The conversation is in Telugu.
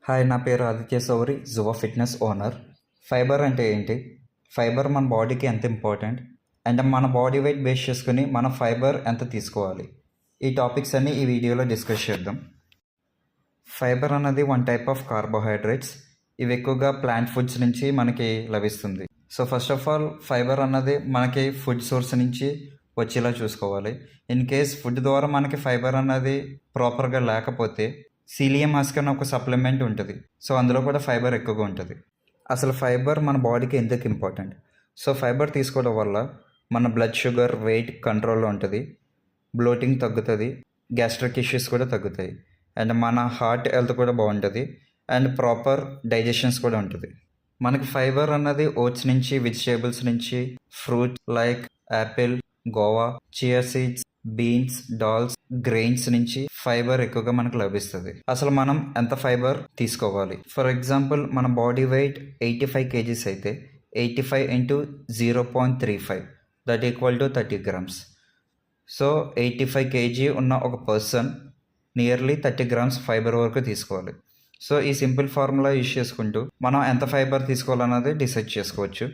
హాయ్, నా పేరు ఆదిత్య సౌరి, జువా ఫిట్నెస్ ఓనర్. ఫైబర్ అంటే ఏంటి? ఫైబర్ మన బాడీకి ఎంత ఇంపార్టెంట్, అండ్ మన బాడీ వెయిట్ బేస్ చేసుకుని మనం ఫైబర్ ఎంత తీసుకోవాలి, ఈ టాపిక్స్ అన్ని ఈ వీడియోలో డిస్కస్ చేద్దాం. ఫైబర్ అన్నది వన్ టైప్ ఆఫ్ కార్బోహైడ్రేట్స్. ఇవి ఎక్కువగా ప్లాంట్ ఫుడ్స్ నుంచి మనకి లభిస్తుంది. So first of all fibre అన్నది మనకి ఫుడ్ సోర్స్ నుంచి వచ్చేలా చూసుకోవాలి. ఇన్ కేస్ ఫుడ్ ద్వారా మనకి ఫైబర్ అన్నది ప్రాపర్గా లేకపోతే సీలియం హస్క్ అని ఒక సప్లిమెంట్ ఉంటుంది. సో అందులో కూడా ఫైబర్ ఎక్కువగా ఉంటుంది. అసలు ఫైబర్ మన బాడీకి ఎందుకు ఇంపార్టెంట్? సో ఫైబర్ తీసుకోవడం వల్ల మన బ్లడ్ షుగర్, వెయిట్ కంట్రోల్లో ఉంటుంది, బ్లోటింగ్ తగ్గుతుంది, గ్యాస్ట్రిక్ ఇష్యూస్ కూడా తగ్గుతాయి, అండ్ మన హార్ట్ హెల్త్ కూడా బాగుంటుంది, అండ్ ప్రాపర్ డైజెషన్స్ కూడా ఉంటుంది. మనకి ఫైబర్ అన్నది ఓట్స్ నుంచి, వెజిటేబుల్స్ నుంచి, fruit like Apple, Goa, chia seeds, beans, dolls, grains నుంచి ఫైబర్ ఎక్కువగా మనకు లభిస్తుంది. అసలు మనం ఎంత ఫైబర్ తీసుకోవాలి? ఫర్ ఎగ్జాంపుల్, మన బాడీ వెయిట్ 85 kgs అయితే 85 into 0.35 that equal to 30 grams. So 85 kg ఉన్న ఒక పర్సన్ నియర్లీ 30 grams ఫైబర్ వరకు తీసుకోవాలి. సో ఈ సింపుల్ ఫార్ములా యూజ్ చేసుకుంటూ మనం ఎంత ఫైబర్ తీసుకోవాలన్నది డిసైడ్ చేసుకోవచ్చు.